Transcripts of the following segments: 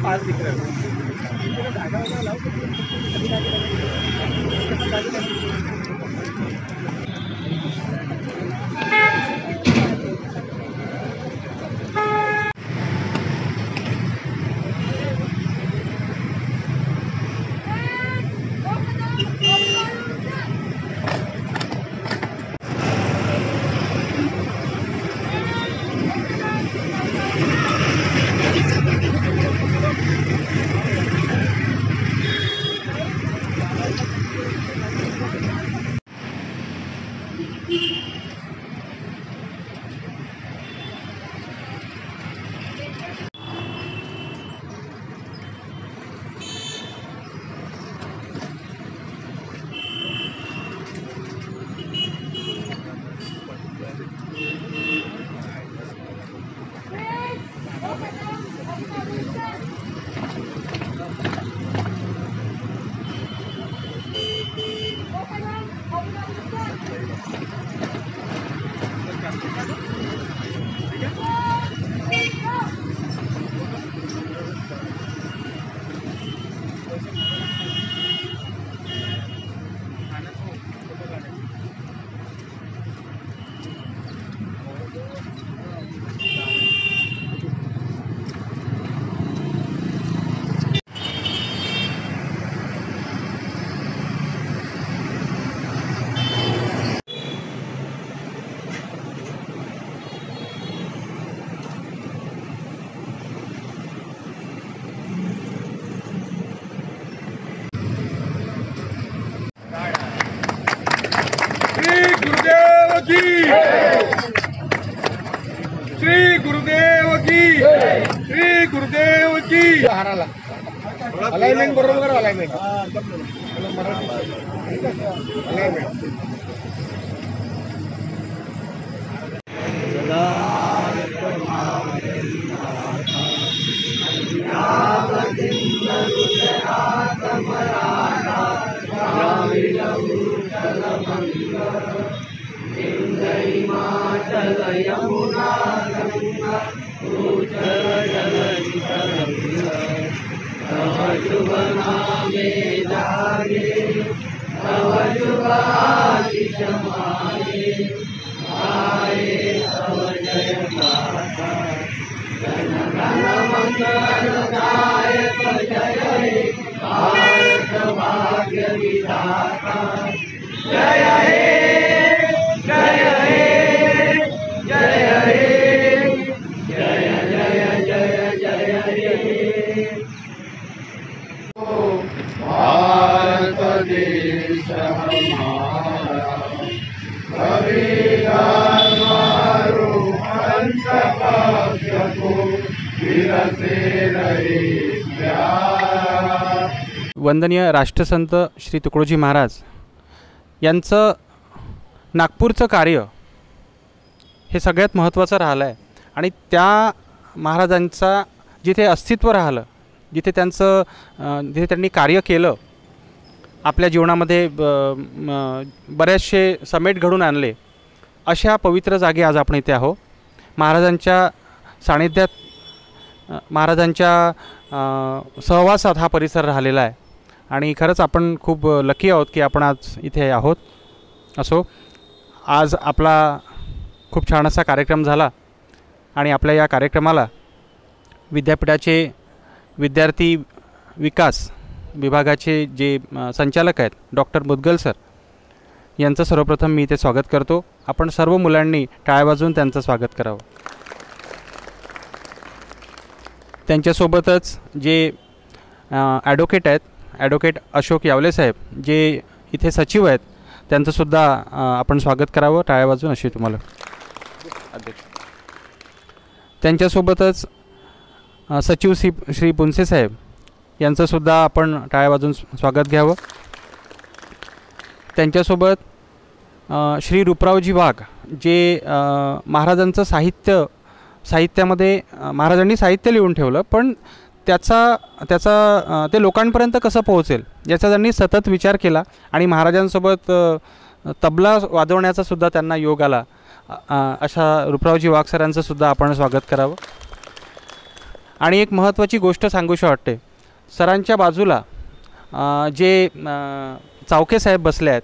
Pass दिख रहा है। श्री गुरुदेव की, श्री गुरुदेव की। अलाइनमेंट बरोबर, अलाइनमेंट यमुना गंगा उच्चर जलधि तव शुभ नामे जागे, तव शुभ आशीष मागे, आए तव जय गाथा। जन गण मंगलदायक जय हे भारत भाग्य विधाता। जय हे, जय हे, जय हे, जय जय जय जय हे। भारत देश हमारा, कबीर मारो अंत पक्ष को विरसे रहे प्यारा। वंदनीय राष्ट्रसंत श्री तुकडोजी महाराज यांचं नागपूरचं कार्य हे सगळ्यात महत्त्वाचं राहिलं आहे आणि त्या महाराजांचा जिथे अस्तित्व राहिलं, जिथे त्यांनी कार्य केलं, आपल्या जीवनामध्ये बरेचसे समेट घडून आणले, अशा पवित्र जागी आज आपण इथे आहो। महाराजांच्या सानिध्यात, महाराजांच्या सहवासात हा परिसर राहिलेला आहे आणि खरंच आपण खूप लकी आहोत की आपण आज इथे आहोत। असो, आज आपला खूप छान असा कार्यक्रम झाला आणि आपल्या या कार्यक्रमाला विद्यापीठाचे विद्यार्थी विकास विभागाचे जे संचालक आहेत डॉक्टर मुदगल सर यांचं सर्वप्रथम मी इथे स्वागत करतो। आपण सर्व मुलांनी टाळ्या वाजवून त्यांचं स्वागत करावं। त्यांच्यासोबतच जे ॲडव्होकेट आहेत, ॲडव्होकेट अशोक यावले साहेब जे इथे सचिव आहेत, त्यांचंसुद्धा आपण स्वागत करावं टाळ्या वाजवून अशी तुम्हाला अध्यक्ष। त्यांच्यासोबतच सचिव श्री पुनसे साहेब यांचंसुद्धा आपण टाळ्या वाजवून स्वागत घ्यावं। त्यांच्यासोबत श्री रूपरावजी वाघ जे महाराजांचं साहित्यामध्ये महाराजांनी साहित्य लिहून ठेवलं, पण त्याचा ते लोकांपर्यंत कसं पोहोचेल याचा त्यांनी सतत विचार केला आणि महाराजांसोबत तबला वाजवण्याचा सुद्धा त्यांना योग आला। अशा रूपरावजी वाघ सरांचं सुद्धा आपण स्वागत करावं। आणि एक महत्त्वाची गोष्ट सांगूशी वाटते, सरांच्या बाजूला जे चावके साहेब बसले आहेत,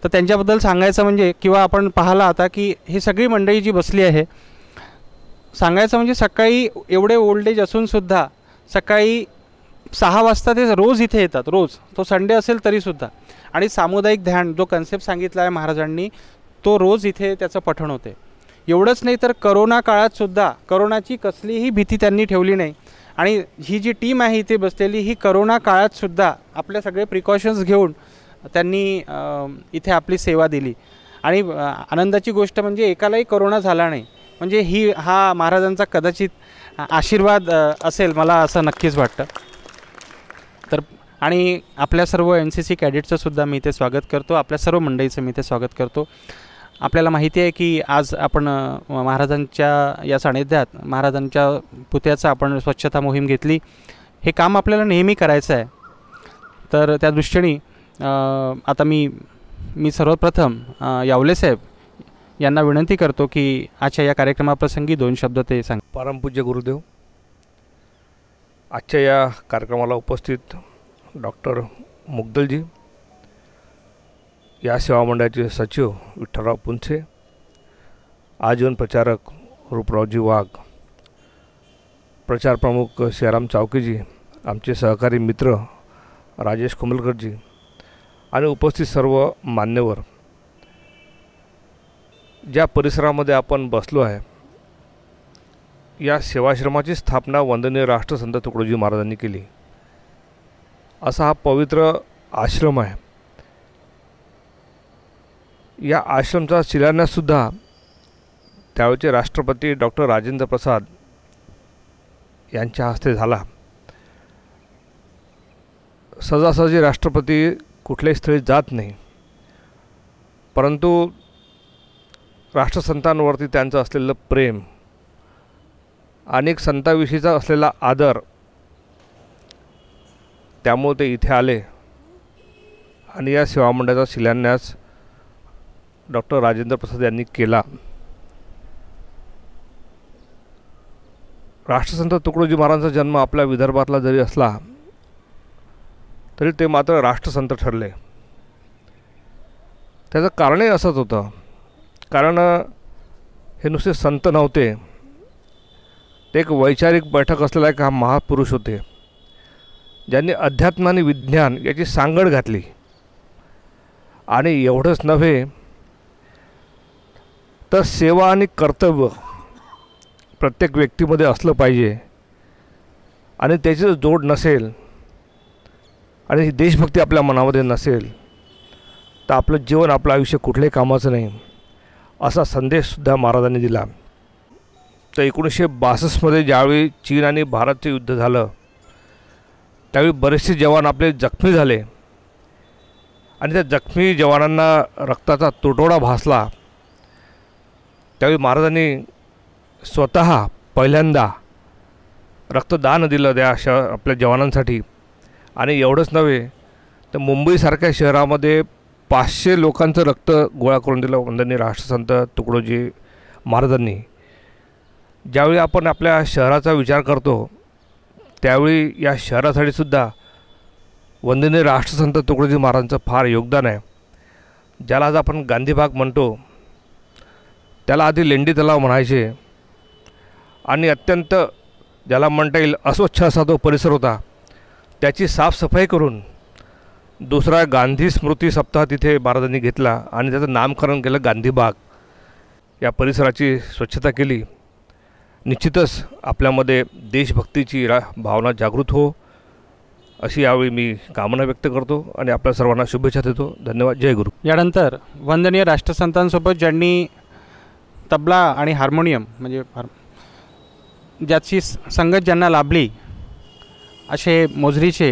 तर त्यांच्याबद्दल सांगायचं म्हणजे किंवा आपण पाहिलं आता की ही सगळी मंडळी जी बसली आहे, सांगायचं म्हणजे सकाळी एवढे ओल्ड एज असूनसुद्धा सकाळी 6 वाजता ते रोज इथे येतात, रोज, तो संडे असेल तरीसुद्धा. आणि सामुदायिक ध्यान जो कन्सेप्ट सांगितला आहे महाराजांनी, तो रोज इथे त्याचं पठण होते. एवढंच नाही तर करोना काळातसुद्धा करोनाची कसलीही भीती त्यांनी ठेवली नाही. आणि ही जी टीम आहे इथे बसलेली, ही करोना काळातसुद्धा आपले सगळे प्रिकॉशन्स घेऊन त्यांनी इथे आपली सेवा दिली. आणि आनंदाची गोष्ट म्हणजे एकालाही करोना झाला नाही, म्हणजे हा महाराजांचा कदाचित आशीर्वाद असेल, मला असं नक्कीच वाटतं. तर आणि आपल्या सर्व NCC कॅडेटचं सुद्धा मी इथे स्वागत करतो, आपल्या सर्व मंडळीचं मी इथे स्वागत करतो. आपल्याला माहिती आहे की आज आपण महाराजांच्या या सानिध्यात महाराजांच्या पुतळ्याचा आपण स्वच्छता मोहीम घेतली. हे काम आपल्याला नेहमी करायचं आहे. तर त्या दृष्टीने आता मी सर्वप्रथम यावले साहेब यांना विनंती करतो की आजच्या या कार्यक्रमाप्रसंगी 2 शब्द ते सांग. परमपूज्य गुरुदेव, आजच्या या कार्यक्रमाला उपस्थित डॉक्टर मुग्दलजी, या सेवा मंडळाचे सचिव विठ्ठलराव पुंचे, आजीवन प्रचारक रूपरावजी वाघ, प्रचार प्रमुख शियाराम चावकेजी, आमचे सहकारी मित्र राजेश कुंबलकरजी आणि उपस्थित सर्व मान्यवर. ज्या परिसरामध्ये आपण बसलो आहे, या सेवाश्रमाची स्थापना वंदनीय राष्ट्रसंत तुकडोजी महाराजांनी केली. असा हा पवित्र आश्रम आहे. या आश्रमचा शिलान्याससुद्धा त्यावेळचे राष्ट्रपती डॉक्टर राजेंद्र प्रसाद यांच्या हस्ते झाला. सहजासहजी राष्ट्रपती कुठल्याही स्थळी जात नाही, परंतु राष्ट्रसंतांवरती त्यांचं असलेलं प्रेम, अनेक संतांविषयीचा असलेला आदर, त्यामुळे ते इथे आले आणि या सेवा मंडळाचा शिलान्यास डॉक्टर राजेंद्र प्रसाद यांनी केला. राष्ट्रसंत तुकडोजी महाराजांचा जन्म आपल्या विदर्भातला जरी असला तरी ते मात्र राष्ट्रसंत ठरले. त्याचं कारणही असंच होतं, कारण हे नुसते संत नव्हते, ते एक वैचारिक बैठक असलेला एक हा महापुरुष होते, ज्यांनी अध्यात्म आणि विज्ञान याची सांगड घातली. आणि एवढंच नव्हे तर सेवा आणि कर्तव्य प्रत्येक व्यक्तीमध्ये असलं पाहिजे. आणि त्याची जर जोड नसेल आणि ही देशभक्ती आपल्या मनामध्ये नसेल तर आपलं जीवन, आपलं आयुष्य कुठल्याही कामाचं नाही, असा संदेशसुद्धा महाराजांनी दिला. तर 1962मध्ये ज्यावेळी चीन आणि भारतचं युद्ध झालं, त्यावेळी बरेचसे जवान आपले जखमी झाले आणि त्या जखमी जवानांना रक्ताचा तुटवडा भासला. त्यावेळी महाराजांनी स्वतः पहिल्यांदा रक्तदान दिलं त्या आपल्या जवानांसाठी. आणि एवढंच नव्हे तर मुंबईसारख्या शहरामध्ये 500 लोकांचं रक्त गोळा करून दिलं वंदनीय राष्ट्रसंत तुकडोजी महाराजांनी. ज्यावेळी आपण आपल्या शहराचा विचार करतो त्यावेळी या शहरासाठीसुद्धा वंदनीय राष्ट्रसंत तुकडोजी महाराजांचं फार योगदान आहे. ज्याला आज आपण गांधीबाग म्हणतो, त्याला आधी लेंडी तलाव म्हणायचे. आणि अत्यंत ज्याला म्हणता येईल अस्वच्छ असा तो परिसर होता, त्याची साफसफाई करून दुसरा गांधी स्मृती सप्ताह तिथे महाराजांनी घेतला आणि त्याचं नामकरण केलं गांधीबाग. या परिसराची स्वच्छता केली. निश्चितच आपल्यामध्ये देशभक्तीची भावना जागृत हो, अशी यावेळी मी कामना व्यक्त करतो आणि आपल्या सर्वांना शुभेच्छा देतो. धन्यवाद. जय गुरु. यानंतर वंदनीय राष्ट्रसंतांसोबत ज्यांनी तबला आणि हार्मोनियम म्हणजे ज्याची संगत ज्यांना लाभली असे मोजरीचे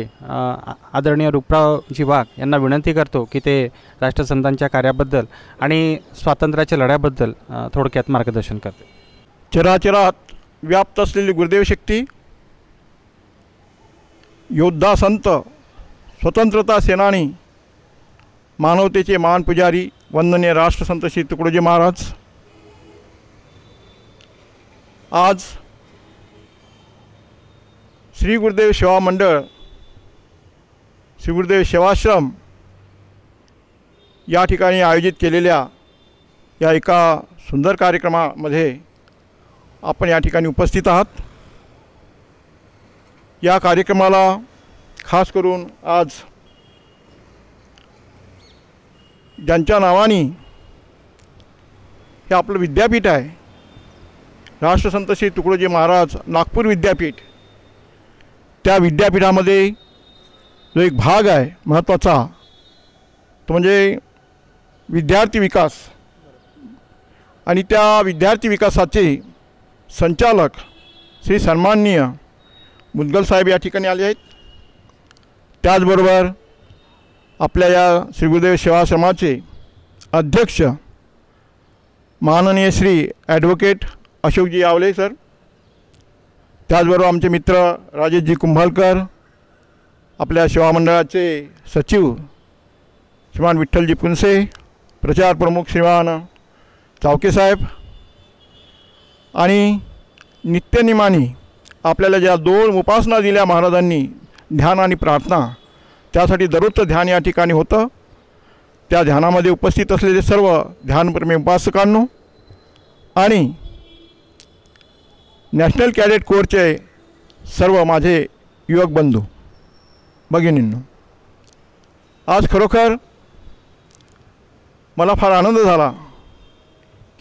आदरणीय रूपरावजी वाघ यांना विनंती करतो की ते राष्ट्रसंतांच्या कार्याबद्दल आणि स्वातंत्र्याच्या लढ्याबद्दल थोडक्यात मार्गदर्शन करते. चराचरात व्याप्त असलेली गुरुदेव शक्ती, योद्धा संत, स्वतंत्रता सेनानी, मानवतेचे महान पुजारी वंदनीय राष्ट्रसंत श्री तुकडोजी महाराज आज श्री गुरुदेव सेवा मंडळ, श्री गुरुदेव सेवाश्रम या ठिकाणी आयोजित केलेल्या या एका सुंदर कार्यक्रमामध्ये आपण या ठिकाणी उपस्थित आहात। या कार्यक्रमाला खास करून आज ज्यांच्या नावाने हे आपलं विद्यापीठ आहे, राष्ट्रसंत श्री तुकडोजी महाराज नागपूर विद्यापीठ, त्या विद्यापीठामध्ये जो एक भाग आहे महत्त्वाचा तो म्हणजे विद्यार्थी विकास, आणि त्या विद्यार्थी विकासाचे संचालक श्री सन्माननीय मुदगल साहेब या ठिकाणी आले आहेत। त्याचबरोबर आपल्या या श्री गुरुदेव सेवाश्रमाचे अध्यक्ष माननीय श्री ॲडव्होकेट अशोकजी यावले सर, त्याचबरोबर आमचे मित्र राजेशजी कुंभालकर, आपल्या सेवा मंडळाचे सचिव श्रीमान विठ्ठलजी पुनसे, प्रचार प्रमुख श्रीमान चावके साहेब, आणि नित्यनिमानी आपल्याला ज्या 2 उपासना दिल्या महाराजांनी, ध्यान आणि प्रार्थना, त्यासाठी दररोजचं ध्यान या ठिकाणी होतं। त्या ध्यानामध्ये उपस्थित असलेले सर्व ध्यानप्रेमी उपासकांनो आणि नॅशनल कॅडेट कोरचे सर्व माझे युवक बंधू भगिनींनो, आज खरोखर मला फार आनंद झाला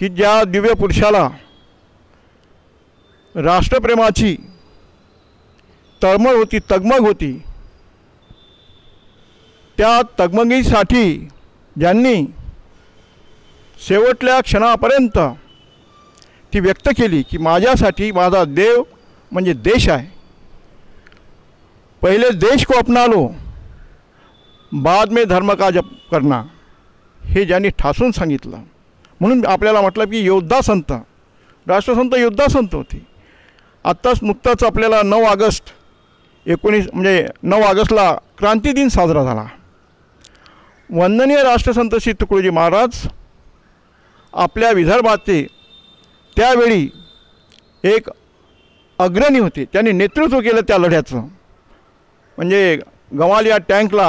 की ज्या दिव्य पुरुषाला राष्ट्रप्रेमाची तळमळ होती, तगमग होती, त्या तगमगीसाठी ज्यांनी शेवटल्या क्षणापर्यंत ती व्यक्त केली की माझ्यासाठी माझा देव म्हणजे देश आहे, पहिले देश को अपना लो बाद में धर्म का जप करना, हे ज्यांनी ठासून सांगितलं। म्हणून आपल्याला म्हटलं की योद्धा संत, राष्ट्रसंत योद्धा संत होते। आत्ताच नुकताच आपल्याला 9 ऑगस्ट 9 ऑगस्टला क्रांती दिन साजरा झाला। वंदनीय राष्ट्रसंत श्री तुकडोजी महाराज आपल्या विदर्भाचे त्यावेळी एक अग्रणी होते, त्यांनी नेतृत्व केलं त्या लढ्याचं। म्हणजे गवालिया टँकला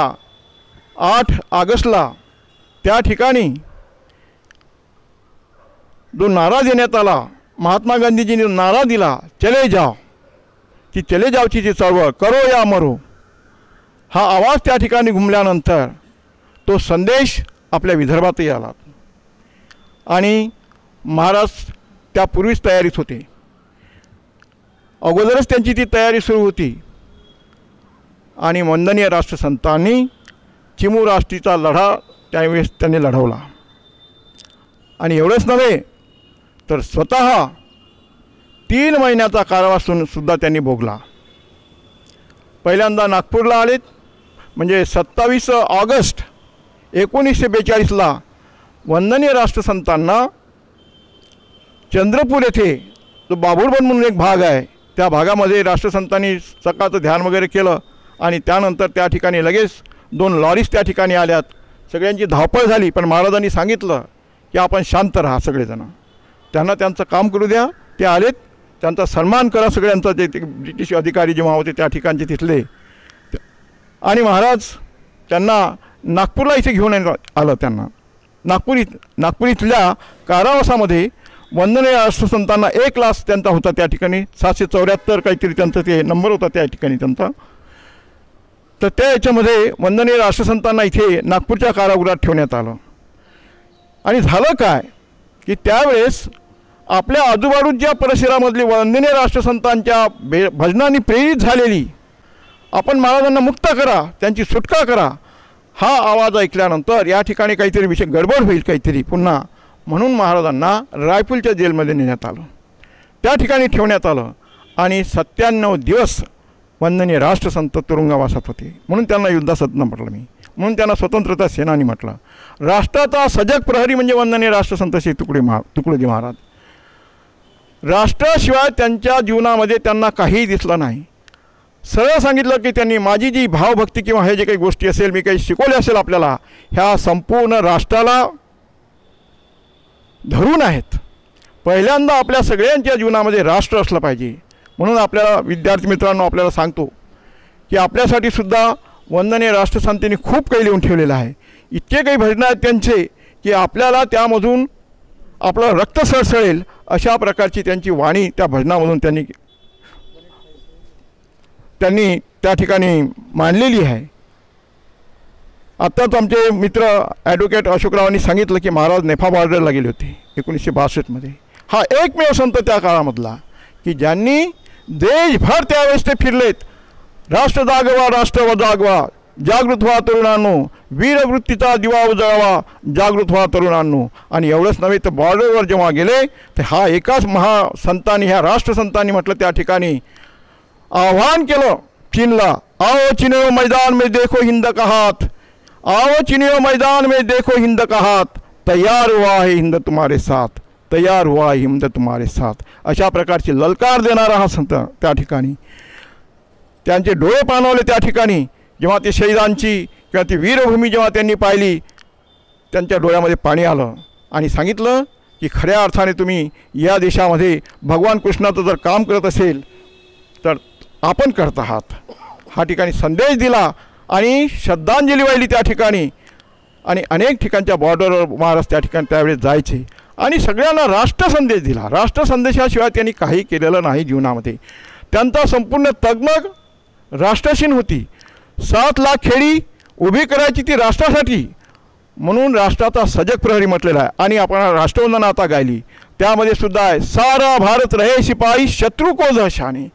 8 ऑगस्टला त्या ठिकाणी जो नारा देण्यात आला, महात्मा गांधीजींनी नारा दिला चले जाओ, ती चले जाओची जी चळवळ, करो या मरो, हा आवाज त्या ठिकाणी घुमल्यानंतर तो संदेश आपल्या विदर्भातही आला आणि महाराज त्यापूर्वीच तयारीत होते, अगोदरच त्यांची ती तयारी सुरू होती। आणि वंदनीय राष्ट्रसंतांनी चिमू राष्ट्रीचा लढा त्यावेळेस त्यांनी लढवला, आणि एवढंच नव्हे तर स्वतः 3 महिन्याचा कारावाससुद्धा त्यांनी भोगला। पहिल्यांदा नागपूरला आलेत, म्हणजे 27 ऑगस्ट 1942ला वंदनीय राष्ट्रसंतांना चंद्रपूर येथे जो बाबुळबन म्हणून एक भाग आहे, त्या भागामध्ये राष्ट्रसंतांनी सकाळचं ध्यान वगैरे केलं, आणि त्यानंतर त्या ठिकाणी लगेच 2 लॉरीज त्या ठिकाणी आल्यात। सगळ्यांची धावपळ झाली, पण महाराजांनी सांगितलं की आपण शांत राहा, सगळेजण त्यांना त्यांचं काम करू द्या। ते आलेत, त्यांचा सन्मान करा सगळ्यांचा, जे ब्रिटिश अधिकारी जेव्हा होते त्या ठिकाणचे तिथले, आणि महाराज त्यांना नागपूरला इथे घेऊन आलं। त्यांना नागपूर इथल्या कारावासामध्ये वंदनीय राष्ट्रसंतांना 1 लाख त्यांचा होता, त्या ठिकाणी 774 काहीतरी त्यांचा ते नंबर होता त्या ठिकाणी त्यांचा। तर त्या याच्यामध्ये वंदनीय राष्ट्रसंतांना इथे नागपूरच्या कारागृहात ठेवण्यात आलं। आणि झालं काय की त्यावेळेस आपल्या आजूबाजूच्या परिसरामधली वंदनीय राष्ट्रसंतांच्या भजनांनी प्रेरित झालेली, आपण महाराजांना मुक्त करा, त्यांची सुटका करा, हा आवाज ऐकल्यानंतर या ठिकाणी काहीतरी विषय गडबड होईल काहीतरी पुन्हा, म्हणून महाराजांना रायपूरच्या जेलमध्ये नेण्यात आलं, त्या ठिकाणी ठेवण्यात आलं, आणि 97 दिवस वंदनीय राष्ट्रसंत तुरुंगवासात होते। म्हणून त्यांना युद्धासत्न म्हटलं मी, म्हणून त्यांना स्वतंत्रता सेनानी म्हटलं। राष्ट्राचा सजग प्रहरी म्हणजे वंदनीय राष्ट्रसंत श्री तुकडोजी महाराज। राष्ट्राशिवाय त्यांच्या जीवनामध्ये त्यांना काहीही दिसलं नाही। सरळ सांगितलं की त्यांनी माझी जी भावभक्ती किंवा हे जे काही गोष्टी असेल, मी काही शिकवले असेल आपल्याला, ह्या संपूर्ण राष्ट्राला धरून आहेत। पहिल्यांदा आपल्या सगळ्यांच्या जीवनामध्ये राष्ट्र असलं पाहिजे, म्हणून आपल्याला विद्यार्थी मित्रांनो आपल्याला सांगतो की आपल्यासाठी सुद्धा वंदनीय राष्ट्रसंतांनी खूप काही लिहून ठेवलेलं आहे. इतके काही भजन आहेत त्यांचे की आपल्याला त्यामधून आपलं रक्त सळसळेल अशा प्रकारची त्यांची वाणी त्या भजनामधून त्यांनी त्या ठिकाणी मांडलेली आहे. आत्ताच आमचे मित्र ॲडव्होकेट अशोकरावांनी सांगितलं की महाराज नेफा बॉर्डरला गेले होते 1962 हा एकमेव संत त्या काळामधला की ज्यांनी देशभर त्यावेळेस ते फिरलेत. राष्ट्र जागवा राष्ट्र जागवा, जागृत व्हा तरुणांनो, वीरवृत्तीचा दिवा उजळवा, जागृत व्हा तरुणांनो. आणि एवढंच नव्हे तर बॉर्डरवर जेव्हा गेले तर हा एकाच महासंतांनी ह्या राष्ट्रसंतांनी म्हटलं त्या ठिकाणी आव्हान केलं चीनला, आओ चीनियों मैदान में देखो हिंद का हाथ, आओ चीनियों मैदान में देखो हिंद का हाथ, तैयार हुआ है हिंद तुम्हारे साथ, तैयार हुआ है हिंद तुम्हारे साथ. अशा प्रकारची ललकार देणारा हा संत त्या ठिकाणी त्यांचे डोळे पाणावले. त्या ठिकाणी जेव्हा ते शहीदांची किंवा ती वीरभूमी जेव्हा त्यांनी पाहिली त्यांच्या डोळ्यामध्ये पाणी आलं आणि सांगितलं की खऱ्या अर्थाने तुम्ही या देशामध्ये भगवान कृष्णाचं जर काम करत असेल तर आपण करत आहात. हा ठिकाणी संदेश दिला आणि श्रद्धांजली वाहिली त्या ठिकाणी. आणि अनेक ठिकाणच्या बॉर्डरवर महाराज त्या ठिकाणी त्यावेळेस जायचे आणि सगळ्यांना राष्ट्रसंदेश दिला. राष्ट्रसंदेशाशिवाय त्यांनी काही केलेलं नाही जीवनामध्ये. त्यांचा संपूर्ण तगमग राष्ट्राशीन होती. 7 लाख खेडी उभी करायची ती राष्ट्रासाठी म्हणून राष्ट्राचा सजग प्रहरी म्हटलेला आहे. आणि आपण राष्ट्रवंदना आता गायली त्यामध्ये सुद्धा आहे सारा भारत रहे शिपाई शत्रू को दहशाने.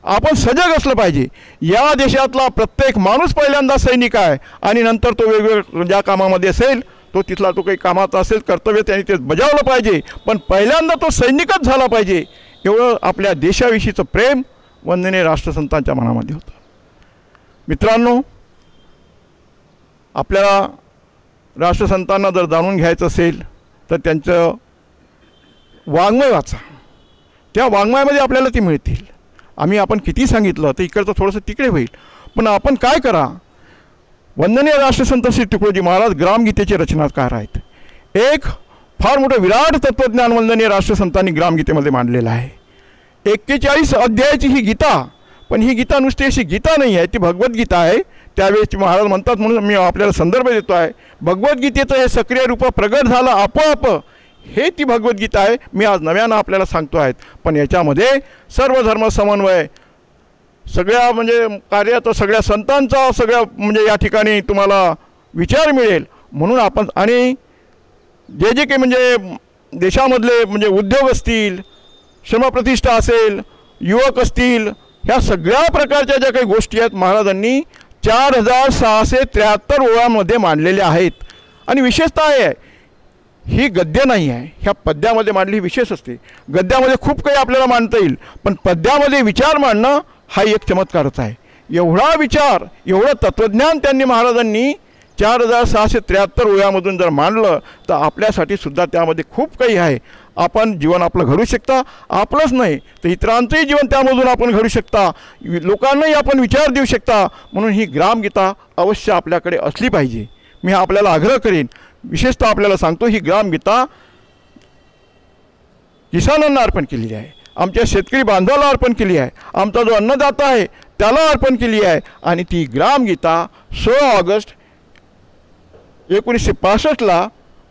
आपण सजग असलं पाहिजे. या देशातला प्रत्येक माणूस पहिल्यांदा सैनिक आहे आणि नंतर तो वेगवेगळ्या ज्या कामामध्ये असेल तो तिथला तो काही कामाचा असेल कर्तव्य त्यांनी ते बजावलं पाहिजे. पण पहिल्यांदा तो सैनिकच झाला पाहिजे. एवढं आपल्या देशाविषयीचं प्रेम वंदनीय राष्ट्रसंतांच्या मनामध्ये होतं. मित्रांनो, आपल्याला राष्ट्रसंतांना जर जाणून घ्यायचं असेल तर त्यांचं वाङ्मय वाचा. त्या वाङ्मयामध्ये आपल्याला ती मिळतील. आपण किती सांगितलं तर इकडचं थोडंसं तिकडे होईल. पण आपण काय करा, वंदनीय राष्ट्रसंत श्री तुकडोजी महाराज ग्रामगीतेचे रचनाकार आहेत. एक फार मोठं विराट तत्त्वज्ञान वंदनीय राष्ट्रसंतांनी ग्रामगीतेमध्ये मांडलेलं आहे. 41 अध्यायाची ही गीता, पण ही गीता नुसती अशी गीता नाही आहे, ती भगवद्गीता आहे. त्यावेळेस महाराज म्हणतात म्हणून मी आपल्याला संदर्भ देतो आहे. भगवद्गीतेचं हे सक्रिय रूप प्रगट झालं आपोआप, हे ती भगवद्गीता आहे. मी आज नव्यानं आपल्याला सांगतो आहेत. पण याच्यामध्ये सर्व धर्म समन्वय सगळ्या म्हणजे कार्यात सगळ्या संतांचा सगळ्या म्हणजे या ठिकाणी तुम्हाला विचार मिळेल. म्हणून आपण आणि जे जे काही म्हणजे देशामधले म्हणजे उद्योग असतील, श्रमप्रतिष्ठा असेल, युवक असतील, ह्या सगळ्या प्रकारच्या ज्या काही गोष्टी आहेत महाराजांनी 4673 ओळांमध्ये मांडलेल्या आहेत. आणि विशेषतः आहे ही गद्य नाही आहे, ह्या पद्यामध्ये मांडली विशेष असते. गद्यामध्ये खूप काही आपल्याला मांडता येईल, पण पद्यामध्ये विचार मांडणं हा एक चमत्कारच आहे. एवढा विचार, एवढं तत्त्वज्ञान त्यांनी महाराजांनी 4673 ओळ्यामधून जर मांडलं तर आपल्यासाठी सुद्धा त्यामध्ये खूप काही आहे. आपण जीवन आपलं घडू शकता. आपलंच नाही तर इतरांचंही जीवन त्यामधून आपण घडू शकता. लोकांनाही आपण विचार देऊ शकता. म्हणून ही ग्रामगीता अवश्य आपल्याकडे असली पाहिजे. मी आपल्याला आग्रह करेन. विशेषतः आपल्याला सांगतो ही ग्रामगीता किसानांना अर्पण केलेली आहे, आमच्या शेतकरी बांधवाला अर्पण केली आहे, आमचा जो अन्नदाता आहे त्याला अर्पण केली आहे. आणि ती ग्रामगीता 16 ऑगस्ट 1965ला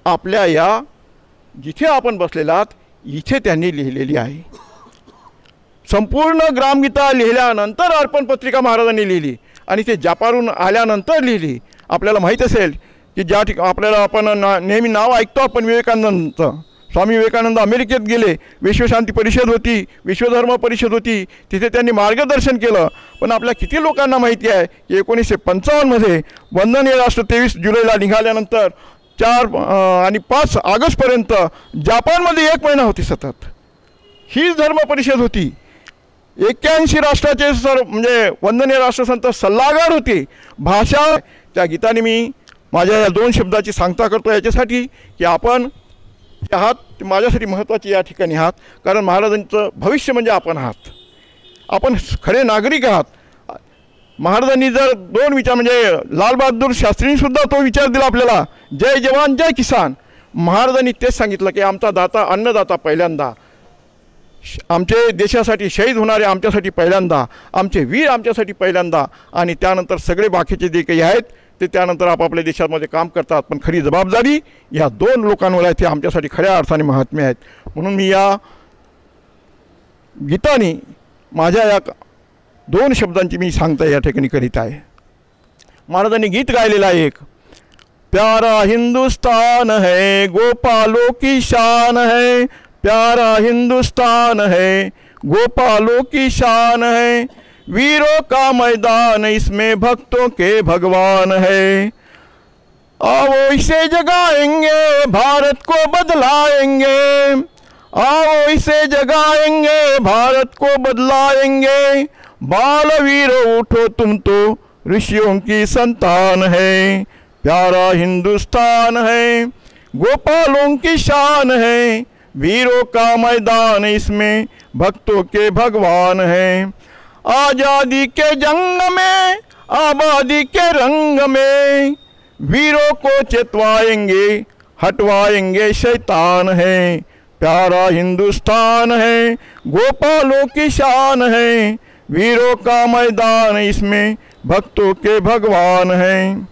आपल्या या जिथे आपण बसलेला आहात इथे त्यांनी लिहिलेली आहे. संपूर्ण ग्रामगीता लिहिल्यानंतर अर्पण पत्रिका महाराजांनी लिहिली आणि ते जपानहून आल्यानंतर लिहिली. आपल्याला माहीत असेल की ज्या ठिकाणी आपल्याला आपण नेहमी नाव ऐकतो आपण विवेकानंदचं. स्वामी विवेकानंद अमेरिकेत गेले, विश्वशांती परिषद होती, विश्वधर्म परिषद होती, तिथे त्यांनी मार्गदर्शन केलं. पण आपल्या किती लोकांना माहिती आहे की 1955मध्ये वंदनीय राष्ट्र 23 जुलैला निघाल्यानंतर 4 आणि 5 ऑगस्टपर्यंत जपानमध्ये 1 महिना होती सतत हीच धर्म परिषद होती. 81 राष्ट्राचे म्हणजे वंदनीय राष्ट्रसंत सल्लागार होते. भाषा त्या गीताने मी माझ्या या 2 शब्दाची सांगता करतो याच्यासाठी की आपण आहात माझ्यासाठी महत्त्वाचे या ठिकाणी आहात. कारण महाराजांचं भविष्य म्हणजे आपण आहात. आपण खरे नागरिक आहात. महाराजांनी जर 2 विचार म्हणजे लालबहादूर शास्त्रींनीसुद्धा तो विचार दिला आपल्याला, जय जवान जय किसान. महाराजांनी तेच सांगितलं की आमचा दाता अन्नदाता पहिल्यांदा आमचे देशासाठी शहीद होणारे आमच्यासाठी पहिल्यांदा, आमचे वीर आमच्यासाठी पहिल्यांदा, आणि त्यानंतर सगळे बाकीचे जे काही आहेत ते त्यानंतर आपापल्या देशामध्ये काम करतात. पण खरी जबाबदारी या 2 लोकांवर आहे, ते आमच्यासाठी खऱ्या अर्थाने महात्मे आहेत. म्हणून मी या गीताने माझ्या या 2 शब्दांची मी सांगता या ठिकाणी करीत आहे. महाराजांनी गीत गायलेलं आहे एक, प्यारा हिंदुस्तान है गोपालों की शान है, प्यारा हिंदुस्तान है गोपालों की शान है, वीरों का मैदान इसमें भक्तों के भगवान है, आओ इसे जगाएंगे भारत को बदलाएंगे, आओ इसे जगाएंगे भारत को बदलाएंगे, बालवीर उठो तुम तो ऋषियों की संतान है, प्यारा हिंदुस्तान है गोपालों की शान है, वीरों का मैदान इसमें भक्तों के भगवान है, आज़ादी के जंग में आबादी के रंग में, वीरों को चेतवाएंगे हटवाएंगे शैतान है, प्यारा हिंदुस्तान है गोपालों की शान है, वीरों का मैदान इसमें भक्तों के भगवान हैं।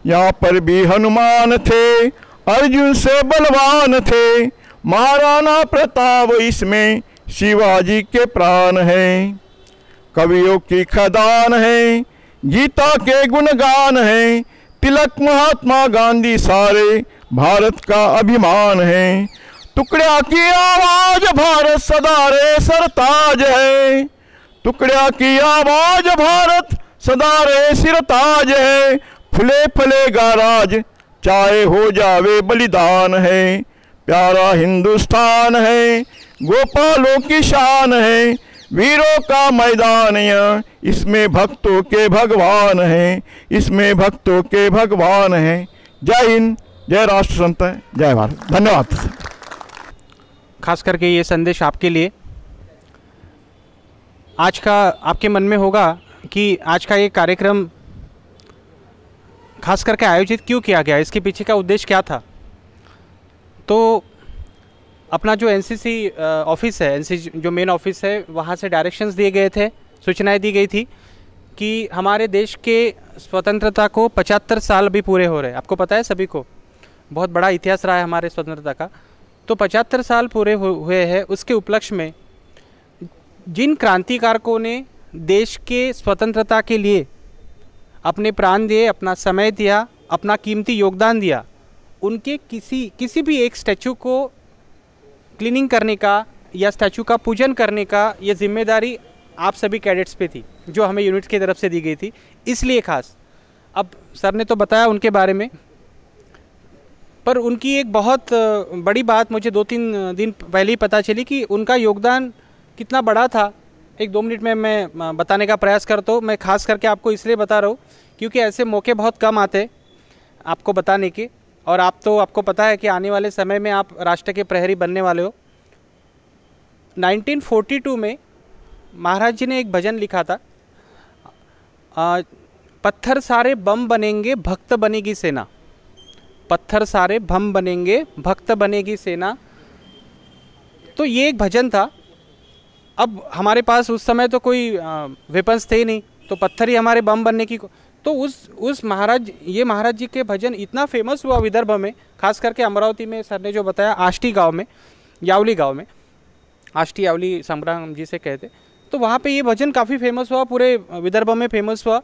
यहाँ पर भी हनुमान थे, अर्जुन से बलवान थे, महाराणा प्रताप इसमें शिवाजी के प्राण हैं। कवियों की खदान है, गीता के गुणगान है, तिलक महात्मा गांधी सारे भारत का अभिमान है। टुकड़िया की आवाज भारत सदा रे सरताज है, टुकड़िया की आवाज भारत सदा रे सिरताज है, फुले फलेगा राज चाहे हो जावे बलिदान है, प्यारा हिंदुस्तान है गोपालों की शान है, वीरों का मैदान है इसमें भक्तों के भगवान हैं, इसमें भक्तों के भगवान हैं। जय हिंद, जय राष्ट्र संत, जय भारत। धन्यवाद। खास करके ये संदेश आपके लिए। आज का आपके मन में होगा कि आज का ये कार्यक्रम खास करके आयोजित क्यों किया गया, इसके पीछे का उद्देश्य क्या था। तो अपना जो एनसीसी ऑफिस है, एनसीसी जो मेन ऑफिस है, वहाँ से डायरेक्शंस दिए गए थे, सूचनाएं दी गई थी कि हमारे देश के स्वतंत्रता को 75 साल अभी पूरे हो रहे हैं। आपको पता है सभी को, बहुत बड़ा इतिहास रहा है हमारे स्वतंत्रता का। तो 75 साल पूरे हुए हैं, उसके उपलक्ष्य में जिन क्रांतिकारकों ने देश के स्वतंत्रता के लिए अपने प्राण दिए, अपना समय दिया, अपना कीमती योगदान दिया, उनके किसी भी एक स्टैचू को क्लीनिंग करने का या स्टैचू का पूजन करने का ये जिम्मेदारी आप सभी कैडेट्स पे थी, जो हमें यूनिट की तरफ से दी गई थी। इसलिए खास अब सर ने तो बताया उनके बारे में, पर उनकी एक बहुत बड़ी बात मुझे 2-3 दिन पहले ही पता चली कि उनका योगदान कितना बड़ा था। 1-2 मिनट में मैं बताने का प्रयास करता हूँ। मैं खास करके आपको इसलिए बता रहा हूँ क्योंकि ऐसे मौके बहुत कम आते आपको बताने के, और आपको पता है कि आने वाले समय में आप राष्ट्र के प्रहरी बनने वाले हो। 1942 में महाराज जी ने एक भजन लिखा था, पत्थर सारे बम बनेंगे भक्त बनेगी सेना, पत्थर सारे बम बनेंगे भक्त बनेगी सेना। तो ये एक भजन था। अब हमारे पास उस समय तो कोई वेपन्स थे ही नहीं, तो पत्थर ही हमारे बम बनने की। तो उस महाराज जी के भजन इतना फेमस हुआ विदर्भ में, खास करके अमरावती में। सर ने जो बताया आष्टी गांव में, यावली गांव में, आष्टी यावली संग्राम जी से कहते, तो वहाँ पे ये भजन काफ़ी फेमस हुआ, पूरे विदर्भ में फेमस हुआ।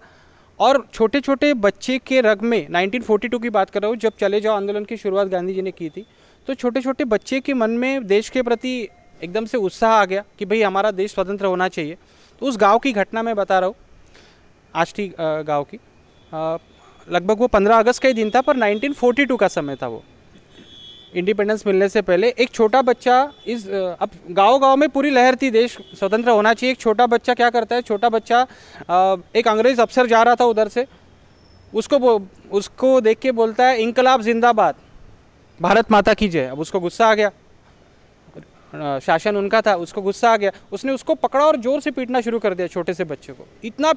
और छोटे छोटे बच्चे के रग में, 1942 की बात कर रहा हूँ, जब चले जाओ आंदोलन की शुरुआत गांधी जी ने की थी, तो छोटे छोटे बच्चे के मन में देश के प्रति एकदम से उत्साह आ गया कि भाई हमारा देश स्वतंत्र होना चाहिए। तो उस गांव की घटना मैं बता रहा हूँ, आष्टी गांव की। लगभग वो 15 अगस्त का ही दिन था, पर 1942 का समय था। वो इंडिपेंडेंस मिलने से पहले एक छोटा बच्चा, अब गांव में पूरी लहर थी देश स्वतंत्र होना चाहिए। एक छोटा बच्चा क्या करता है, छोटा बच्चा एक अंग्रेज अफसर जा रहा था उधर से, उसको देख के बोलता है इंकलाब जिंदाबाद, भारत माता की जय। अब उसको गुस्सा आ गया, शासन उनका था, उसको गुस्सा आ गया। उसने उसको पकड़ा और जोर से पीटना शुरू कर दिया छोटे से बच्चे को। इतना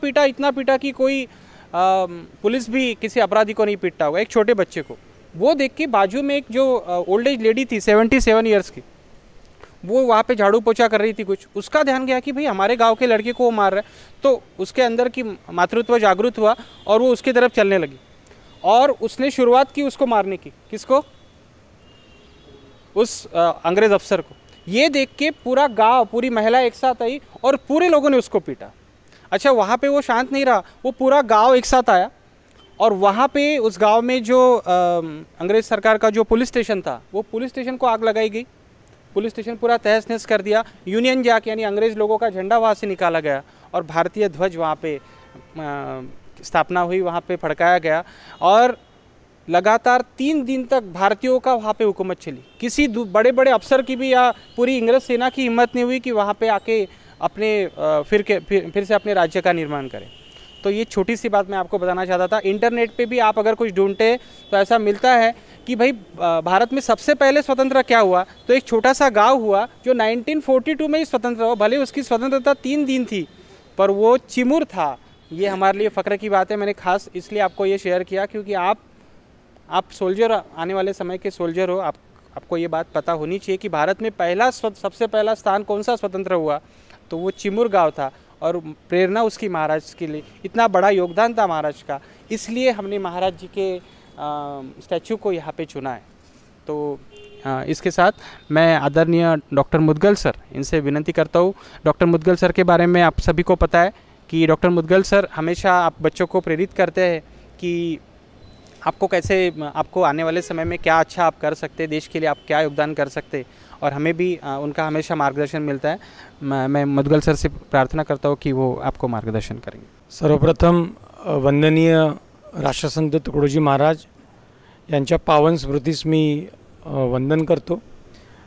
पीटा कि कोई पुलिस भी किसी अपराधी को नहीं पीटता होगा, एक छोटे बच्चे को। वो देख के बाजू में एक जो ओल्ड एज लेडी थी 77 ईयर्स की, वो वहाँ पे झाड़ू पोछा कर रही थी कुछ, उसका ध्यान गया कि भाई हमारे गांव के लड़के को वो मार रहा है, तो उसके अंदर की मातृत्व जागृत हुआ और वो उसकी तरफ चलने लगी और उसने शुरुआत की उसको मारने की। किसको? उस अंग्रेज़ अफसर को। ये देख के पूरा गांव, पूरी महिला एक साथ आई और पूरे लोगों ने उसको पीटा। अच्छा, वहाँ पे वो शांत नहीं रहा, वो पूरा गांव एक साथ आया और वहाँ पे उस गांव में जो अंग्रेज़ सरकार का जो पुलिस स्टेशन था, वो पुलिस स्टेशन को आग लगाई गई। पुलिस स्टेशन पूरा तहस नहस कर दिया। यूनियन जैक यानी अंग्रेज़ लोगों का झंडा वहाँ से निकाला गया और भारतीय ध्वज वहाँ पे स्थापना हुई, वहाँ पे फड़काया गया और लगातार 3 दिन तक भारतीयों का वहाँ पे हुकूमत चली। किसी बड़े बड़े अफसर की भी या पूरी इंग्रज सेना की हिम्मत नहीं हुई कि वहाँ पे आके अपने फिर से अपने राज्य का निर्माण करें। तो ये छोटी सी बात मैं आपको बताना चाहता था। इंटरनेट पे भी आप अगर कुछ ढूंढते तो ऐसा मिलता है कि भाई भारत में सबसे पहले स्वतंत्र क्या हुआ, तो एक छोटा सा गांव हुआ जो 1942 में ही स्वतंत्र हुआ। भले उसकी स्वतंत्रता 3 दिन थी पर वो चिमुर था। ये हमारे लिए फ़ख्र की बात है। मैंने खास इसलिए आपको ये शेयर किया क्योंकि आप सोल्जर, आने वाले समय के सोल्जर हो, आपको ये बात पता होनी चाहिए कि भारत में सबसे पहला स्थान कौन सा स्वतंत्र हुआ, तो वो चिमुर गांव था और प्रेरणा उसकी महाराज के लिए, इतना बड़ा योगदान था महाराज का, इसलिए हमने महाराज जी के स्टैचू को यहाँ पे चुना है। तो इसके साथ मैं आदरणीय डॉक्टर मुदगल सर, इनसे विनती करता हूँ। डॉक्टर मुदगल सर के बारे में आप सभी को पता है कि डॉक्टर मुदगल सर हमेशा आप बच्चों को प्रेरित करते हैं कि आपको आने वाले समय में क्या अच्छा आप कर सकते, देश के लिए आप क्या योगदान कर सकते, और हमें भी उनका हमेशा मार्गदर्शन मिलता है। मैं मुदगल सर से प्रार्थना करता हूँ कि वो आपको मार्गदर्शन करेंगे। सर्वप्रथम वंदनीय राष्ट्रसंत तुकडोजी महाराज यांच्या पावन स्मृतीस मी वंदन करतो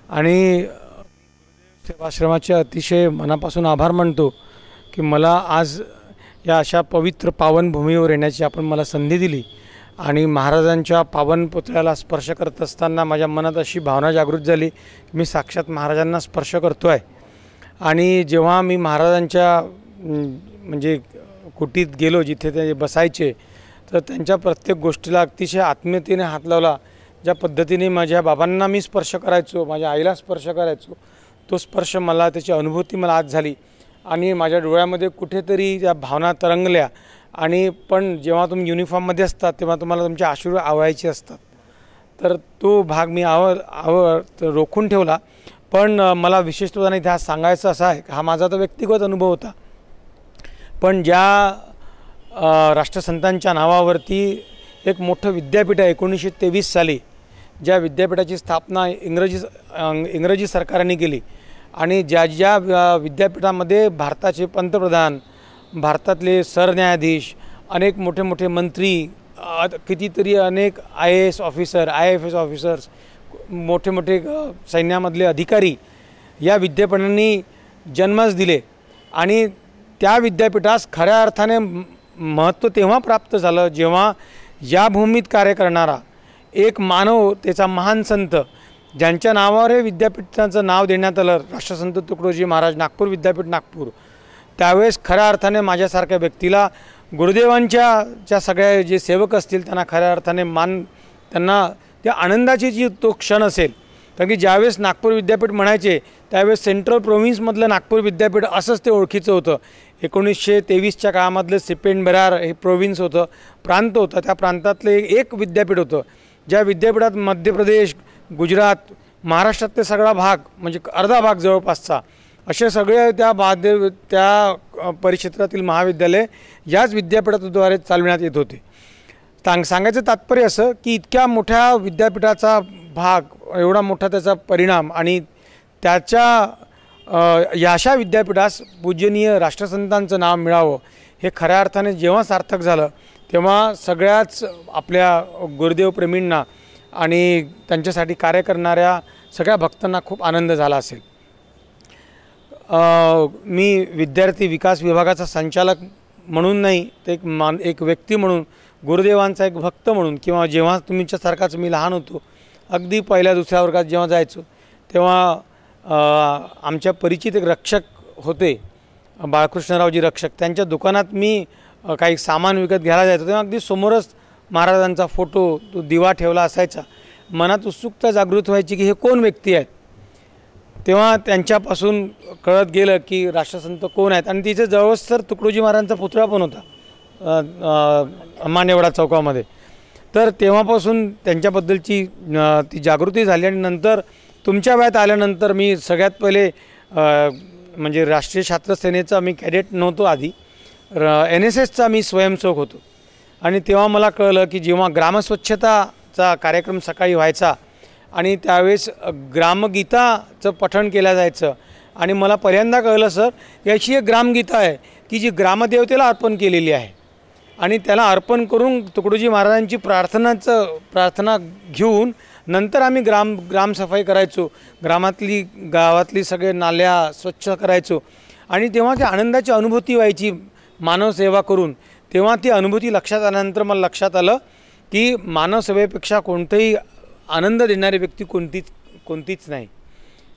आणि सेवाश्रमाचे अतिशय मनापासून आभार मानतो की मला आज या अशा पवित्र पावन भूमीवर येण्याची आपण मला संधी दिली आणि महाराजांच्या पावन पुतळ्याला स्पर्श करत असताना माझ्या मनात अशी भावना जागृत झाली की मी साक्षात महाराजांना स्पर्श करतो आहे। आणि जेव्हा मी महाराजांच्या म्हणजे कुटीत गेलो जिथे ते बसायचे, तर त्यांच्या प्रत्येक गोष्टीला अतिशय आत्मीयतेने हात लावला। ज्या पद्धतीने माझ्या बाबांना मी स्पर्श करायचो, माझ्या आईला स्पर्श करायचो, तो स्पर्श मला, त्याची अनुभूती मला आज झाली आणि माझ्या डोळ्यामध्ये कुठेतरी त्या भावना तरंगल्या। आणि पण जेव्हा तुम्ही युनिफॉर्ममध्ये असतात तेव्हा तुम्हाला तुमचे अश्रू आवळायचे असतात, तर तो भाग मी रोखून ठेवला। पण मला विशेषतः इथे आज सांगायचं असं आहे, हा माझा तर व्यक्तिगत अनुभव होता, पण ज्या राष्ट्रसंतांच्या नावावरती एक मोठं विद्यापीठ आहे 1923 साली, ज्या विद्यापीठाची स्थापना इंग्रजी सरकारने केली आणि ज्या विद्यापीठामध्ये भारताचे पंतप्रधान, भारतातले सरन्यायाधीश, अनेक मोठे मोठे मंत्री, कितीतरी अनेक IAS ऑफिसर, IFS ऑफिसर्स, मोठे मोठे सैन्यामधले अधिकारी या विद्यापीठांनी जन्मच दिले आणि त्या विद्यापीठास खऱ्या अर्थाने महत्त्व तेव्हा प्राप्त झालं जेव्हा या भूमीत कार्य करणारा एक मानव, त्याचा महान संत, ज्यांच्या नावावर हे विद्यापीठाचं नाव देण्यात आलं, राष्ट्रसंत तुकडोजी महाराज नागपूर विद्यापीठ नागपूर, त्यावेळेस खऱ्या अर्थाने माझ्यासारख्या व्यक्तीला गुरुदेवांच्या ज्या सगळ्या जे सेवक असतील त्यांना खऱ्या अर्थाने त्यांना त्या आनंदाची जी तो क्षण असेल, कारण की ज्यावेळेस नागपूर विद्यापीठ म्हणायचे त्यावेळेस सेंट्रल प्रोव्हिन्समधलं नागपूर विद्यापीठ असंच ते ओळखीचं होतं। 1923च्या काळामधलं सिपेंड बेरार हे प्रोव्हिन्स होतं, प्रांत होता, त्या प्रांतातले एक विद्यापीठ होतं, ज्या विद्यापीठात मध्य प्रदेश, गुजरात, महाराष्ट्रातले सगळा भाग म्हणजे अर्धा भाग जवळपासचा असे सगळे त्या परिक्षेत्रातील महाविद्यालय याच विद्यापीठाद्वारे चालविण्यात येत होते। सांगायचं तात्पर्य असं की इतक्या मोठ्या विद्यापीठाचा भाग, एवढा मोठा त्याचा परिणाम आणि त्याच्या याशा विद्यापीठास पूजनीय राष्ट्रसंतांचं नाव मिळावं हे खऱ्या अर्थाने जेव्हा सार्थक झालं तेव्हा सगळ्याच आपल्या गुरुदेव प्रेमींना आणि त्यांच्यासाठी कार्य करणाऱ्या सगळ्या भक्तांना खूप आनंद झाला असेल। मी विद्यार्थी विकास विभागाचा संचालक म्हणून नाही, तर एक व्यक्ती म्हणून, गुरुदेवांचा एक भक्त म्हणून, किंवा जेव्हा तुमच्यासारखाच मी लहान होतो, अगदी पहिल्या दुसऱ्या वर्गात जेव्हा जायचो तेव्हा आमच्या परिचित एक रक्षक होते, बाळकृष्णरावजी रक्षक, त्यांच्या दुकानात मी काही सामान विकत घ्यायला जायचो तेव्हा अगदी समोरच महाराजांचा फोटो, तो दिवा ठेवला असायचा। मनात उत्सुकता जागृत व्हायची की हे कोण व्यक्ती आहेत। तेव्हा त्यांच्यापासून कळत गेलं की राष्ट्रसंत कोण आहेत. आणि तिथे जवळच तर तुकडोजी महाराजांचा पुतळा पण होता मानेवडा चौकामध्ये. तर तेव्हापासून त्यांच्याबद्दलची ती जागृती झाली. आणि नंतर तुमच्या वयात आल्यानंतर मी सगळ्यात पहिले म्हणजे राष्ट्रीय छात्र सेनेचा मी कॅडेट नव्हतो आधी, NSSचा मी स्वयंसेवक होतो. आणि तेव्हा मला कळलं की जेव्हा ग्रामस्वच्छताचा कार्यक्रम सकाळी व्हायचा आणि त्यावेळेस ग्रामगीताचं पठण केलं जायचं. आणि मला पहिल्यांदा कळलं सर, याची एक ग्रामगीता आहे की जी ग्रामदेवतेला अर्पण केलेली आहे. आणि त्याला अर्पण करून तुकडोजी महाराजांची प्रार्थना घेऊन नंतर आम्ही ग्रामसफाई करायचो, गावातली सगळे नाल्या स्वच्छ करायचो. आणि तेव्हा ती आनंदाची अनुभूती व्हायची मानवसेवा करून. तेव्हा ती अनुभूती लक्षात आल्यानंतर मला लक्षात आलं की मानवसेवेपेक्षा कोणतंही आनंद देणारी व्यक्ती कोणतीच नाही.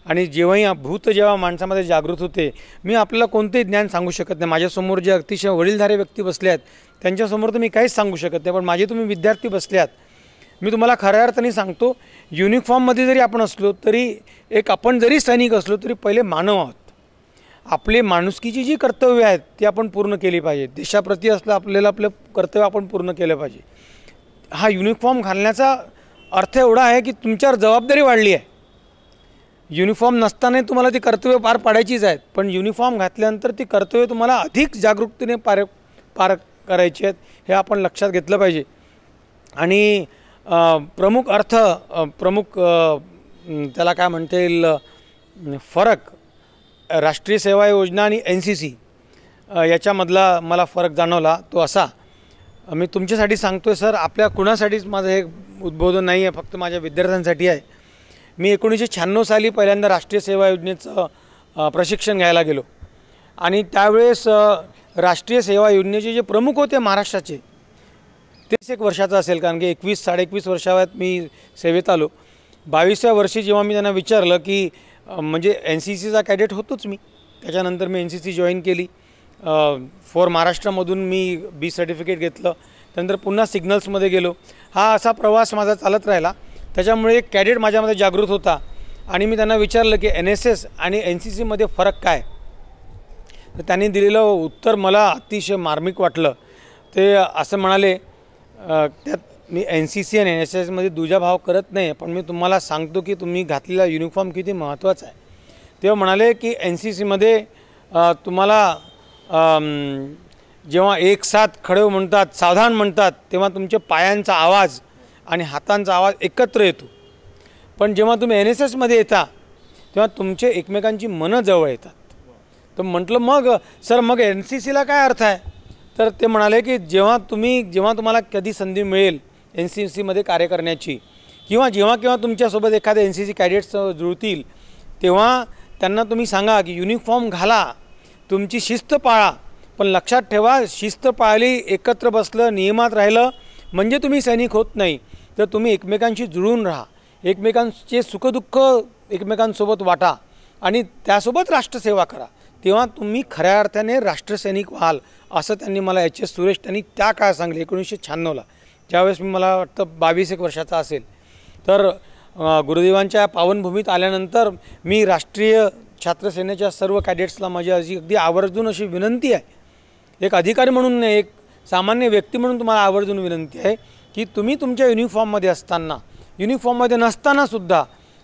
आणि जेव्हा माणसामध्ये जागृत होते, मी आपल्याला कोणतेही ज्ञान सांगू शकत नाही. माझ्यासमोर जे अतिशय वडीलधारे व्यक्ती बसले आहेत त्यांच्यासमोर तर मी काहीच सांगू शकत नाही. पण माझे तुम्ही विद्यार्थी बसले आहात, मी तुम्हाला खऱ्या अर्थाने सांगतो, युनिफॉर्ममध्ये जरी आपण असलो तरी आपण जरी सैनिक असलो तरी पहिले मानव आहोत. आपले माणुसकीची जी कर्तव्य आहेत ती आपण पूर्ण केली पाहिजे. देशाप्रती असलं आपल्याला आपलं कर्तव्य आपण पूर्ण केलं पाहिजे. हा युनिफॉर्म घालण्याचा अर्थ एवढा आहे की तुमच्यावर जबाबदारी वाढली आहे. युनिफॉर्म नसताना तुम्हाला ती कर्तव्य पार पाडायचीच आहेत, पण युनिफॉर्म घातल्यानंतर ती कर्तव्य तुम्हाला अधिक जागरूकतेने पार करायची आहेत, हे आपण लक्षात घेतलं पाहिजे. आणि प्रमुख त्याला काय म्हणता येईल फरक, राष्ट्रीय सेवा योजना आणि NCC याच्यामधला मला फरक जाणवला तो असा, मी तुमच्यासाठी सांगतो आहे सर, आपल्या कुणासाठीच माझं हे उद्बोधन नाही आहे, फक्त माझ्या विद्यार्थ्यांसाठी आहे. मी 1996 साली पहिल्यांदा राष्ट्रीय सेवा योजनेचं प्रशिक्षण घ्यायला गेलो. आणि त्यावेळेस राष्ट्रीय सेवा योजनेचे जे प्रमुख होते महाराष्ट्राचे, 31 वर्षाचा असेल, कारण की 21-21 वर्षात मी सेवेत आलो. 22व्या वर्षी जेव्हा मी त्यांना विचारलं की म्हणजे NCCचा कॅडेट होतोच मी, त्याच्यानंतर मी NCC जॉईन केली. फॉर महाराष्ट्रामधून मी B सर्टिफिकेट घेतलं, त्यानंतर पुन्हा सिग्नल्समध्ये गेलो. हा असा प्रवास माझा चालत राहिला. त्याच्यामुळे एक कॅडेट माझ्यामध्ये जागृत होता. आणि मी त्यांना विचारलं की NSS आणि NCCमध्ये फरक काय. तर त्यांनी दिलेलं उत्तर मला अतिशय मार्मिक वाटलं. ते असं म्हणाले, त्यात मी NCC आणि NSSमध्ये दुजाभाव करत नाही, पण मी तुम्हाला सांगतो की तुम्ही घातलेला युनिफॉर्म किती महत्त्वाचा आहे. तेव्हा म्हणाले की NCCमध्ये तुम्हाला जेव्हा एक साथ खडे म्हणतात, सावधान म्हणतात, तेव्हा तुमच्या पायांचा आवाज आणि हातांचा आवाज एकत्र येतो. पण जेव्हा तुम्ही NSSमध्ये येता तेव्हा तुमचे एकमेकांची मनं जवळ येतात. तर म्हटलं मग सर, मग NCCला काय अर्थ आहे. तर ते म्हणाले की जेव्हा तुम्हाला कधी संधी मिळेल NCCमध्ये कार्य करण्याची, किंवा जेव्हा तुमच्यासोबत एखादे NCC कॅडेट्स जुळतील, तेव्हा त्यांना तुम्ही सांगा की युनिफॉर्म घाला, तुमची शिस्त पाळा, पण लक्षात ठेवा, शिस्त पाळली, एकत्र बसलं, नियमात राहिलं म्हणजे तुम्ही सैनिक होत नाही. तर तुम्ही एकमेकांशी जुळून राहा, एकमेकांचे सुखदुःख एकमेकांसोबत वाटा आणि त्यासोबत राष्ट्रसेवा करा, तेव्हा तुम्ही खऱ्या अर्थाने राष्ट्रसैनिक व्हाल, असं त्यांनी मला HS सुरेश त्यांनी त्या काळात सांगले. 1996ला ज्यावेळेस मला वाटतं 22-1 वर्षाचा असेल. तर गुरुदेवांच्या पावनभूमीत आल्यानंतर मी राष्ट्रीय छात्रसेनेच्या सर्व कॅडेट्सला माझी अगदी आवर्जून अशी विनंती आहे, एक अधिकारी म्हणून नाही, एक सामान्य व्यक्ती म्हणून तुम्हाला आवर्जून विनंती आहे की तुम्ही तुमच्या युनिफॉर्ममध्ये असताना, युनिफॉर्ममध्ये नसतानासुद्धा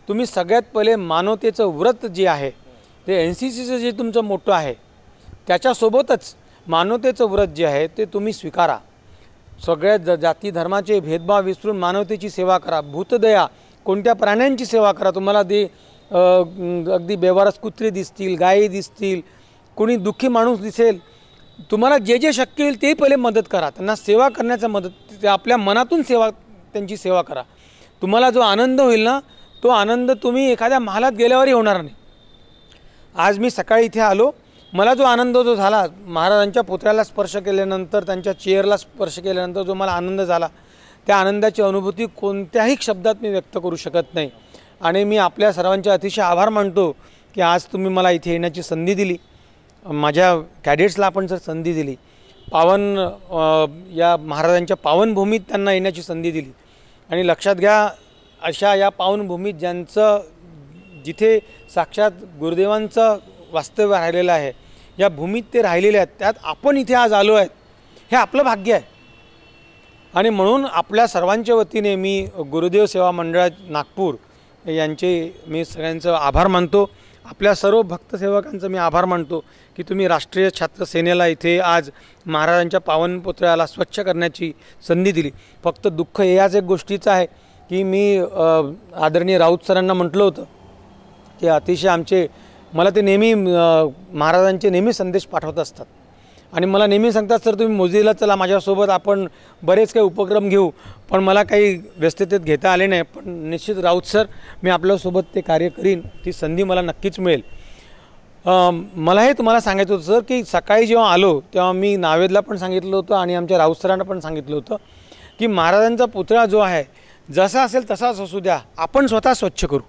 तुम्ही सगळ्यात पहिले मानवतेचं व्रत जे आहे ते NCCचं जे तुमचं मोठं आहे त्याच्यासोबतच मानवतेचं व्रत जे आहे ते तुम्ही स्वीकारा. सगळ्या जाती धर्माचे भेदभाव विसरून मानवतेची सेवा करा, भूतदया, कोणत्या प्राण्यांची सेवा करा. तुम्हाला अगदी बेवारस कुत्रे दिसतील, गायी दिसतील, कोणी दुःखी माणूस दिसेल, तुम्हाला जे शक्य होईल ते पहिले मदत करा, त्यांना सेवा करण्याचा मदत, आपल्या मनातून त्यांची सेवा करा. तुम्हाला जो आनंद होईल ना, तो आनंद तुम्ही एखाद्या महालात गेल्यावरही होणार नाही. आज मी सकाळी इथे आलो, मला जो आनंद जो झाला, महाराजांच्या पुतळ्याला स्पर्श केल्यानंतर, त्यांच्या चेअरला स्पर्श केल्यानंतर जो मला आनंद झाला, त्या आनंदाची अनुभूती कोणत्याही शब्दात मी व्यक्त करू शकत नाही. आणि मी आपल्या सर्वांचे अतिशय आभार मानतो की आज तुम्ही मला इथे येण्याची संधी दिली, माझ्या कॅडेट्सला आपण जर संधी दिली, या महाराजांच्या पावनभूमीत त्यांना येण्याची संधी दिली. आणि लक्षात घ्या, अशा या पावनभूमीत जिथे साक्षात गुरुदेवांचं वास्तव्य राहिलेलं आहे, या भूमीत ते राहिलेले आहेत, त्यात आपण इथे आज आलो आहेत, हे आपलं भाग्य आहे. आणि म्हणून आपल्या सर्वांच्या वतीने मी गुरुदेव सेवा मंडळ नागपूर यांचे मी सगळ्यांचं आभार मानतो. आपल्या सर्व भक्तसेवकांचं मी आभार मानतो की तुम्ही राष्ट्रीय छात्र सेनेला इथे आज महाराजांच्या पावन पुतळ्याला स्वच्छ करण्याची संधी दिली. फक्त दुःख याच एक गोष्टीचं आहे की मी आदरणीय राऊत सरांना म्हटलं होतं की अतिशय आमचे मला ते नेहमी महाराजांचे नेहमी संदेश पाठवत असतात आणि मला नेहमी सांगतात, सर तुम्ही मोझीला चला माझ्यासोबत, आपण बरेच काही उपक्रम घेऊ. पण मला काही व्यस्ततेत घेता आले नाही. पण निश्चित राऊत सर, मी आपल्यासोबत ते कार्य करीन, ती संधी मला नक्कीच मिळेल. मला हे तुम्हाला सांगायचं होतं सर की सकाळी जेव्हा आलो तेव्हा मी नावेदला पण सांगितलं होतं आणि आमच्या राऊत सरांना पण सांगितलं होतं की महाराजांचा पुतळा जो आहे जसा असेल तसाच असू द्या, आपण स्वतः स्वच्छ करू.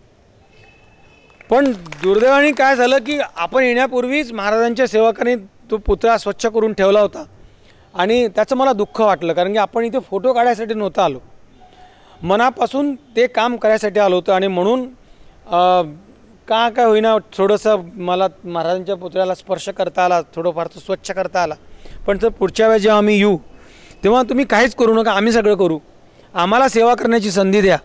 पण दुर्दैवाने काय झालं की आपण येण्यापूर्वीच महाराजांच्या सेवकांनी तो पुतळा स्वच्छ करून ठेवला होता आणि त्याचं मला दुःख वाटलं. कारण की आपण इथे फोटो काढायसाठी नव्हतं आलो, मनापासून ते काम करायसाठी आलो होतं. आणि म्हणून काय होईना थोडंसं मला महाराजांच्या पुतळ्याला स्पर्श करता आला, थोडंफार तो स्वच्छ करता आला. पण जर पुढच्या वेळेस जेव्हा आम्ही येऊ तेव्हा तुम्ही काहीच करू नका, आम्ही सगळं करू. आम्हाला सेवा करण्याची संधी द्या.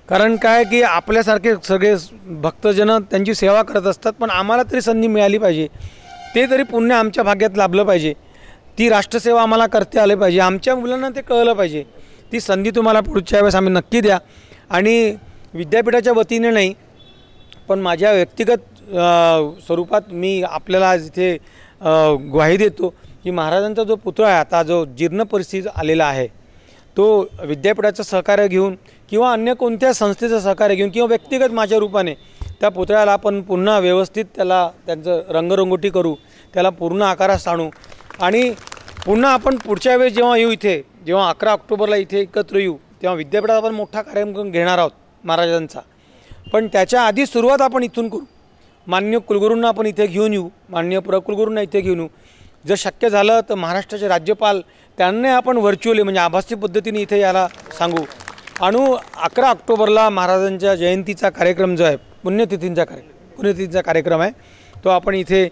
कारण काय की आपल्यासारखे सगळे भक्तजन त्यांची सेवा करत असतात, पण आम्हाला तरी संधी मिळाली पाहिजे. ते तरी पुण्य आमच्या भाग्यात लाभलं पाहिजे. ती राष्ट्रसेवा आम्हाला करता आली पाहिजे. आमच्या मुलांना ते कळलं पाहिजे. ती संधी तुम्हाला पुढच्या वेळेस आम्ही नक्की द्या. आणि विद्यापीठाच्या वतीने नाही, पण माझ्या व्यक्तिगत स्वरूपात मी आपल्याला इथे ग्वाही देतो की महाराजांचा जो पुतळा आहे आता जो जीर्ण परिस्थितीत आलेला आहे, तो विद्यापीठाचं सहकार्य घेऊन किंवा अन्य कोणत्या संस्थेचं सहकार्य घेऊन किंवा व्यक्तिगत माझ्या रूपाने त्या पुतळ्याला आपण पुन्हा व्यवस्थित त्यांचं रंगरंगोटी करू, त्याला पूर्ण आकारास आणू. आणि पुन्हा आपण पुढच्या वेळेस जेव्हा येऊ इथे, जेव्हा 11 ऑक्टोबरला इथे एकत्र येऊ, तेव्हा विद्यापीठात आपण मोठा कार्यक्रम घेणार आहोत महाराजांचा. पण त्याच्या आधी सुरुवात आपण इथून करू. माननीय कुलगुरूंना आपण इथे घेऊन येऊ, माननीय कुलगुरूंना इथे घेऊन येऊ. जर शक्य झालं तर महाराष्ट्राचे राज्यपाल त्यांना आपण व्हर्च्युअली म्हणजे आभासी पद्धतीने इथे यायला सांगू. आणि 11 ऑक्टोबरला महाराजांच्या जयंतीचा कार्यक्रम जो आहे, पुण्यतिथींचा कार्यक्रम आहे, तो आपण इथे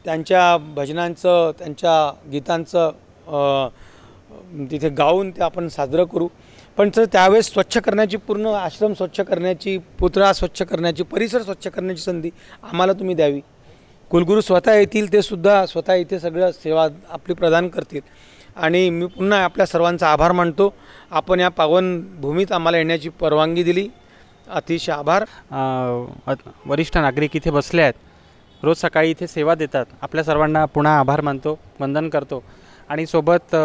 त्यांच्या भजनांचं त्यांच्या गीतांचं तिथे गाऊन ते आपण साजरं करू. पण तर त्यावेळेस स्वच्छ करण्याची, पूर्ण आश्रम स्वच्छ करण्याची, पुतळा स्वच्छ करण्याची, परिसर स्वच्छ करण्याची संधी आम्हाला तुम्ही द्यावी. कुलगुरू स्वतः येतील, ते सुद्धा स्वतः इथे सगळं सेवा आपली प्रदान करतील. आणि मी पुन्हा आपल्या सर्वांचा आभार मानतो. आपण या पावन भूमीत आम्हाला येण्याची परवानगी दिली, अतिशय आभार. वरिष्ठ नागरिक इथे बसले आहेत, रोज सकाळी इथे सेवा देतात. आपल्या सर्वांना पुन्हा आभार मानतो, वंदन करतो. आणि सोबत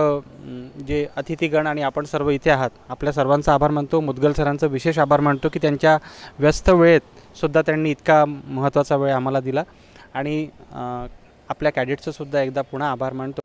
जे अतिथीगण आणि आपण सर्व इथे आहात, आपल्या सर्वांचा आभार मानतो. मुदगल सरांचा विशेष आभार मानतो की त्यांच्या व्यस्त वेळेत सुद्धा त्यांनी इतका महत्त्वाचा वेळ आम्हाला दिला. आणि आपल्या कॅडेट्सचं सुद्धा एकदा पुन्हा आभार मानतो.